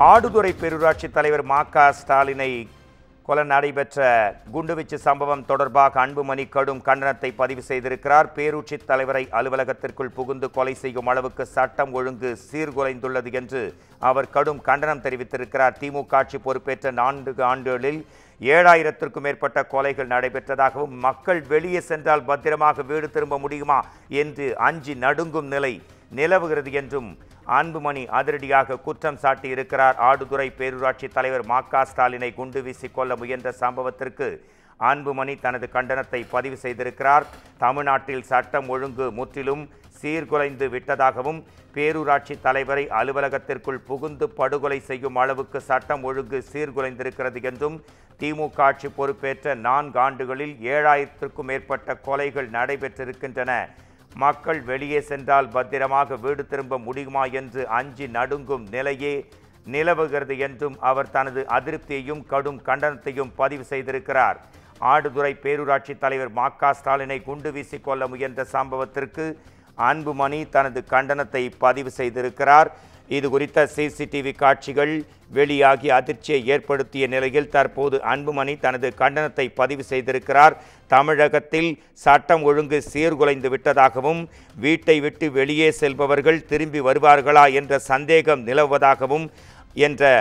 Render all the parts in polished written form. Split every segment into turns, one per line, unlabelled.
ஆடுதுறை பேரூராட்சி தலைவர் மா.க. ஸ்டாலினை கொலை நடைபெற்ற குண்டுவீச்சு சம்பவம் தொடர்பாக அன்புமணி கடும் கண்டனத்தை பதிவு செய்திருக்கிறார். பேரூராட்சி தலைவரை அலுவலகத்திற்குள் புகுந்து கொலை செய்யும் அளவுக்கு சட்டம் ஒழுங்கு சீர்குலைந்துள்ளது என்று அவர் கடும் கண்டனம் தெரிவித்திருக்கிறார். திமுக ஆட்சி பொறுப்பேற்ற 4 ஆண்டுகளில் 7000க்கும் மேற்பட்ட கொலைகள் நடைபெற்றதாகவும் மக்கள் வெளியே சென்றால் பத்திரமாக வீடு திரும்ப முடியுமா என்று அஞ்சி நடுங்கும் நிலை நிலவுகிறது என்றும் அன்புமணி அதிரடியாக குற்றம் சாட்டியிருக்கிறார். ஆடுதுறை பேரூராட்சி தலைவர் மா.க. ஸ்டாலினை குண்டு வீசி கொல்ல முயன்ற சம்பவத்திற்கு அன்புமணி தனது கண்டனத்தை பதிவு செய்திருக்கிறார். தமிழ்நாட்டில் சட்டம் ஒழுங்கு முற்றிலும் சீர்குலைந்து விட்டதாகவும் பேரூராட்சி தலைவரை அலுவலகத்திற்குள் புகுந்து படுகொலை செய்யும் அளவுக்கு சட்டம் ஒழுங்கு சீர்குலைந்திருக்கிறது என்றும் திமுக ஆட்சி பொறுப்பேற்ற 4 ஆண்டுகளில் 7000க்கும் மேற்பட்ட கொலைகள் நடைபெற்றிருக்கின்றன. மக்கள் வெளியே சென்றால் பத்திரமாக வீடு திரும்ப முடியுமா என்று அஞ்சி நடுங்கும் நிலையே நிலவுகிறது என்றும் அவர் தனது அதிருப்தியையும் கடும் கண்டனத்தையும் பதிவு செய்திருக்கிறார். ஆடுதுறை பேரூராட்சி தலைவர் மா.க. ஸ்டாலினை குண்டு வீசி கொல்ல முயன்ற சம்பவத்திற்கு அன்புமணி தனது கண்டனத்தை பதிவு செய்திருக்கிறார். இது குறித்த சிசிடிவி காட்சிகள் வெளியாகி அதிர்ச்சியை ஏற்படுத்திய நிலையில் தற்போது அன்புமணி தனது கண்டனத்தை பதிவு செய்திருக்கிறார். தமிழகத்தில் சட்டம் ஒழுங்கு சீர்குலைந்து விட்டதாகவும் வீட்டை விட்டு வெளியே செல்பவர்கள் திரும்பி வருவார்களா என்ற சந்தேகம் நிலவுவதாகவும் என்ற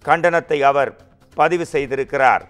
கண்டனத்தை அவர் பதிவு செய்திருக்கிறார்.